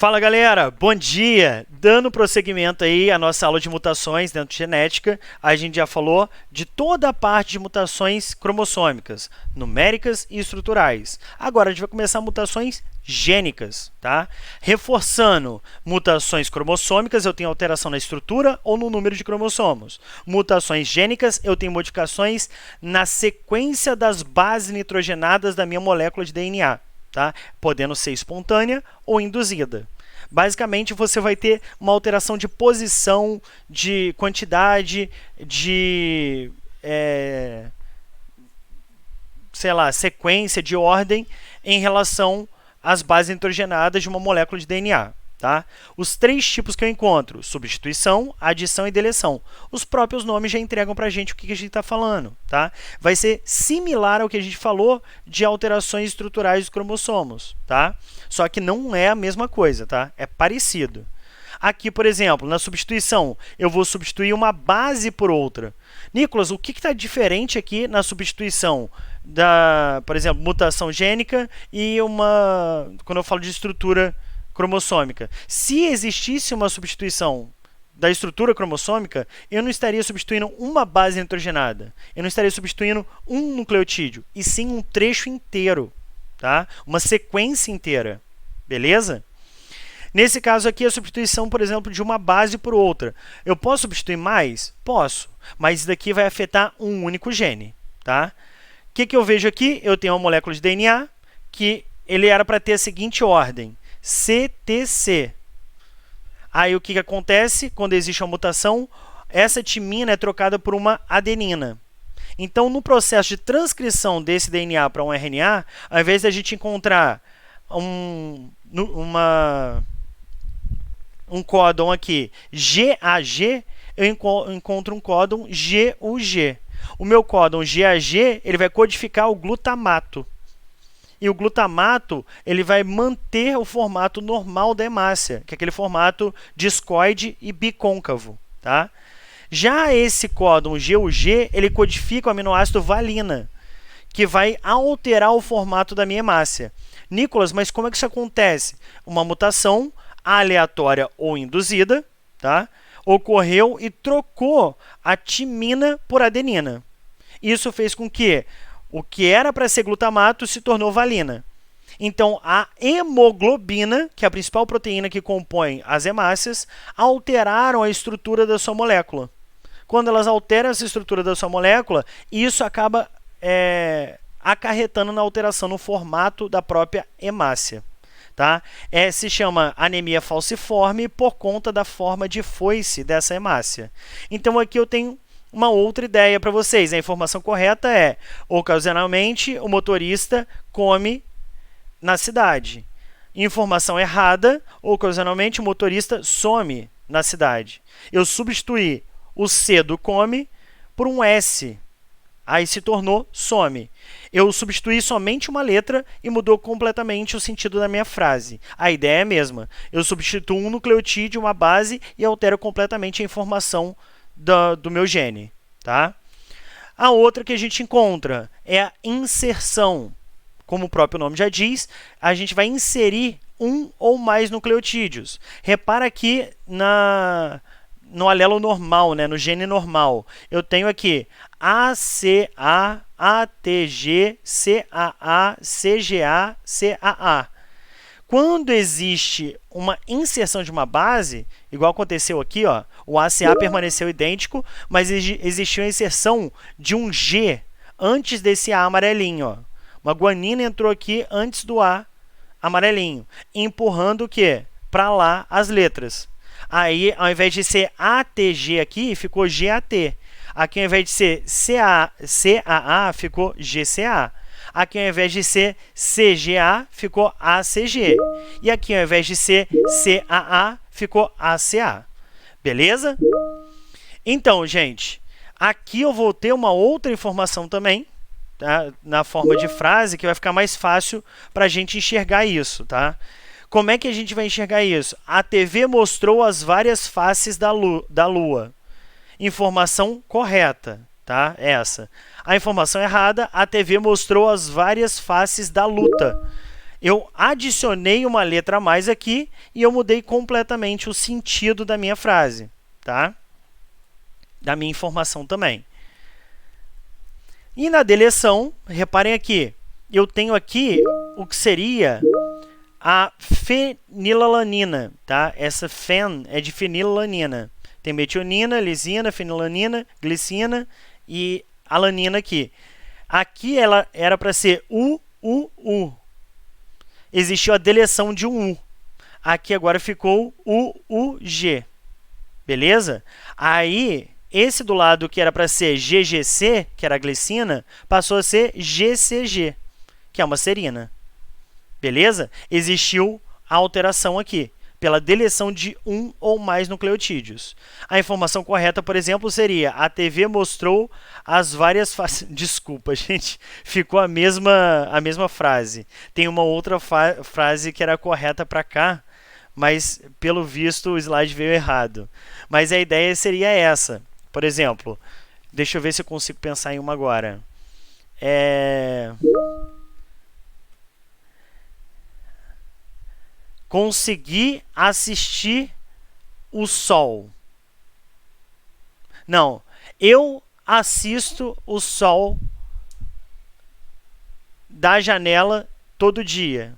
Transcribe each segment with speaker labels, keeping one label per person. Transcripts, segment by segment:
Speaker 1: Fala galera, bom dia! Dando prosseguimento aí à nossa aula de mutações dentro de genética, a gente já falou de toda a parte de mutações cromossômicas, numéricas e estruturais. Agora a gente vai começar mutações gênicas, tá? Reforçando, mutações cromossômicas eu tenho alteração na estrutura ou no número de cromossomos. Mutações gênicas eu tenho modificações na sequência das bases nitrogenadas da minha molécula de DNA. Tá? Podendo ser espontânea ou induzida. Basicamente, você vai ter uma alteração de posição, de quantidade, de sequência, de ordem em relação às bases nitrogenadas de uma molécula de DNA. Tá? Os três tipos que eu encontro: substituição, adição e deleção. Os próprios nomes já entregam para a gente o que a gente está falando. Tá? Vai ser similar ao que a gente falou de alterações estruturais dos cromossomos. Tá? Só que não é a mesma coisa, tá? É parecido. Aqui, por exemplo, na substituição, eu vou substituir uma base por outra. Nicolas, o que está diferente aqui na substituição da, por exemplo, mutação gênica e quando eu falo de estrutura cromossômica? Se existisse uma substituição da estrutura cromossômica, eu não estaria substituindo uma base nitrogenada. Eu não estaria substituindo um nucleotídeo, e sim um trecho inteiro, tá? Uma sequência inteira. Beleza? Nesse caso aqui, a substituição, por exemplo, de uma base por outra. Eu posso substituir mais? Posso, mas isso daqui vai afetar um único gene. Tá? O que eu vejo aqui? Eu tenho uma molécula de DNA que ele era para ter a seguinte ordem: CTC. Aí o que acontece quando existe uma mutação? Essa timina é trocada por uma adenina. Então, no processo de transcrição desse DNA para um RNA, ao invés de a gente encontrar um códon aqui GAG, eu encontro um códon GUG. O meu códon GAG ele vai codificar o glutamato. E o glutamato ele vai manter o formato normal da hemácia, que é aquele formato discoide e bicôncavo. Tá? Já esse códon GUG ele codifica o aminoácido valina, que vai alterar o formato da minha hemácia. Nicolas, mas como é que isso acontece? Uma mutação aleatória ou induzida, tá? Ocorreu e trocou a timina por adenina. Isso fez com que o que era para ser glutamato se tornou valina. Então, a hemoglobina, que é a principal proteína que compõe as hemácias, alteraram a estrutura da sua molécula. Quando elas alteram essa estrutura da sua molécula, isso acaba acarretando na alteração no formato da própria hemácia. Tá? Se chama anemia falciforme por conta da forma de foice dessa hemácia. Então, aqui eu tenho uma outra ideia para vocês. A informação correta é: ocasionalmente o motorista come na cidade. Informação errada: ocasionalmente o motorista some na cidade. Eu substituí o C do come por um S. Aí se tornou some. Eu substituí somente uma letra e mudou completamente o sentido da minha frase. A ideia é a mesma. Eu substituo um nucleotídeo, uma base, e altero completamente a informação do meu gene. Tá? A outra que a gente encontra é a inserção. Como o próprio nome já diz, a gente vai inserir um ou mais nucleotídeos. Repara aqui no alelo normal, né? No gene normal. Eu tenho aqui ACA, ATG, CAA, CGA, CAA. Quando existe uma inserção de uma base, igual aconteceu aqui, ó, o ACA permaneceu idêntico, mas existiu a inserção de um G antes desse A amarelinho. Ó. Uma guanina entrou aqui antes do A amarelinho, empurrando o quê? Para lá as letras. Aí, ao invés de ser ATG aqui, ficou GAT. Aqui, ao invés de ser CAA, ficou GCA. Aqui, ao invés de ser CGA, ficou ACG. E aqui, ao invés de ser CAA, ficou ACA. Beleza? Então, gente, aqui eu vou ter uma outra informação também, tá? Na forma de frase, que vai ficar mais fácil para a gente enxergar isso, tá? Como é que a gente vai enxergar isso? A TV mostrou as várias faces da Lua. Informação correta, tá? Essa. A informação errada: a TV mostrou as várias faces da luta. Eu adicionei uma letra a mais aqui e eu mudei completamente o sentido da minha frase, tá? Da minha informação também. E na deleção, reparem aqui, eu tenho aqui o que seria a fenilalanina, tá? Essa fen é de fenilalanina. Tem metionina, lisina, fenilalanina, glicina e alanina aqui. Aqui ela era para ser U. Existiu a deleção de um U. Aqui agora ficou UG. Beleza? Aí, esse do lado que era para ser GGC, que era a glicina, passou a ser GCG, que é uma serina. Beleza? Existiu a alteração aqui, pela deleção de um ou mais nucleotídeos. A informação correta, por exemplo, seria: a TV mostrou as várias faces. Desculpa, gente, ficou a mesma frase. Tem uma outra frase que era correta para cá, mas pelo visto o slide veio errado. Mas a ideia seria essa. Por exemplo, deixa eu ver se eu consigo pensar em uma agora. Consegui assistir o sol. Não, eu assisto o sol da janela todo dia.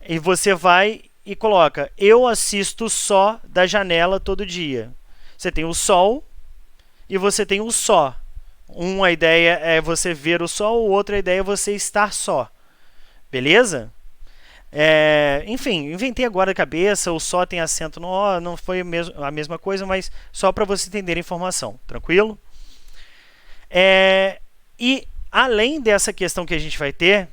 Speaker 1: E você vai e coloca: eu assisto só da janela todo dia. Você tem o sol e você tem o só. Uma ideia é você ver o sol, outra ideia é você estar só. Beleza? Enfim, inventei agora a cabeça, o só tem acento no O, não foi a mesma coisa, mas só para você entender a informação, tranquilo? E além dessa questão que a gente vai ter,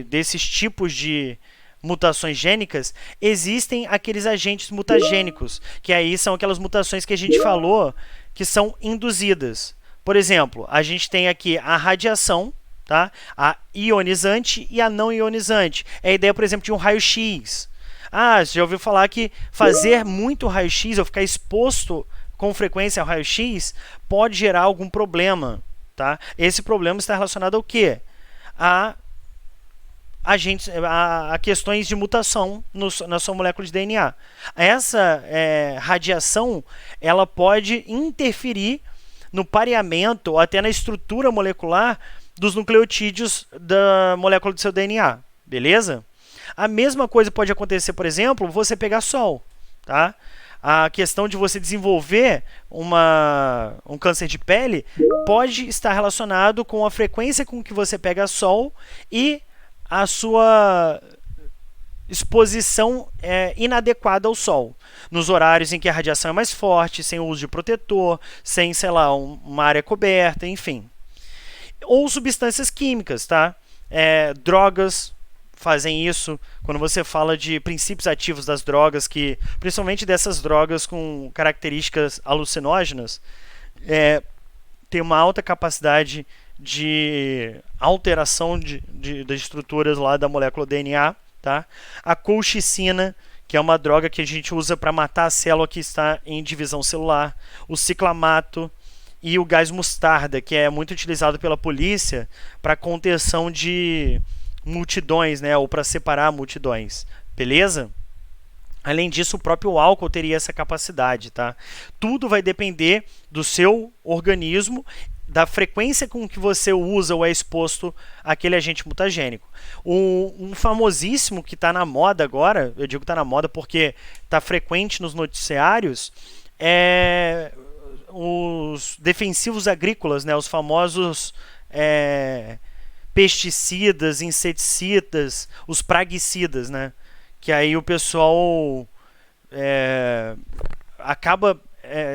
Speaker 1: desses tipos de mutações gênicas, existem aqueles agentes mutagênicos, que aí são aquelas mutações que a gente falou que são induzidas. Por exemplo, a gente tem aqui a radiação, tá? A ionizante e a não ionizante. É a ideia, por exemplo, de um raio-x. Você já ouviu falar que fazer muito raio-x ou ficar exposto com frequência ao raio-x pode gerar algum problema, tá? Esse problema está relacionado ao quê? A questões de mutação na sua molécula de DNA. Essa radiação ela pode interferir no pareamento ou até na estrutura molecular dos nucleotídeos da molécula do seu DNA, beleza? A mesma coisa pode acontecer, por exemplo, você pegar sol, tá? A questão de você desenvolver um câncer de pele pode estar relacionado com a frequência com que você pega sol e a sua exposição inadequada ao sol. Nos horários em que a radiação é mais forte, sem o uso de protetor, sem, sei lá, uma área coberta, enfim. Ou substâncias químicas, tá? Drogas fazem isso. Quando você fala de princípios ativos das drogas, principalmente dessas drogas com características alucinógenas, tem uma alta capacidade de alteração das estruturas lá da molécula DNA, tá? A colchicina, que é uma droga que a gente usa para matar a célula que está em divisão celular. O ciclamato e o gás mostarda, que é muito utilizado pela polícia para contenção de multidões, né, ou para separar multidões. Beleza? Além disso, o próprio álcool teria essa capacidade, tá? Tudo vai depender do seu organismo, da frequência com que você usa ou é exposto àquele agente mutagênico. Um famosíssimo que está na moda agora, eu digo que está na moda porque está frequente nos noticiários, é os defensivos agrícolas, né, os famosos pesticidas, inseticidas, os praguicidas, né, que aí o pessoal acaba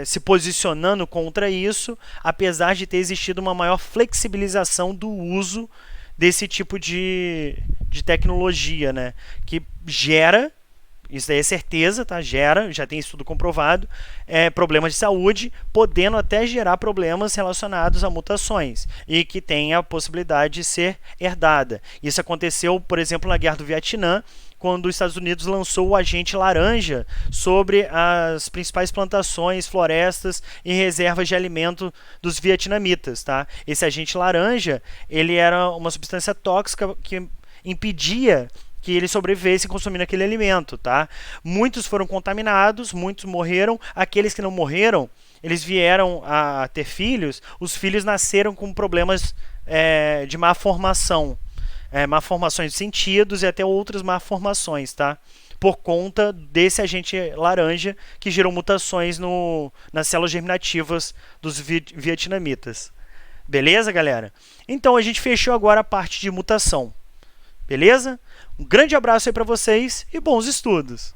Speaker 1: se posicionando contra isso, apesar de ter existido uma maior flexibilização do uso desse tipo de tecnologia, né, que gera, isso daí é certeza, tá? Já tem estudo comprovado, problemas de saúde, podendo até gerar problemas relacionados a mutações e que tem a possibilidade de ser herdada. Isso aconteceu, por exemplo, na Guerra do Vietnã, quando os Estados Unidos lançou o agente laranja sobre as principais plantações, florestas e reservas de alimento dos vietnamitas, tá? Esse agente laranja, ele era uma substância tóxica que impedia que eles sobrevivessem consumindo aquele alimento, tá? Muitos foram contaminados, muitos morreram. Aqueles que não morreram, eles vieram a ter filhos. Os filhos nasceram com problemas de má formação, malformações de sentidos e até outras malformações, tá? Por conta desse agente laranja que gerou mutações nas células germinativas dos vietnamitas. Beleza, galera? Então a gente fechou agora a parte de mutação. Beleza? Um grande abraço aí para vocês e bons estudos!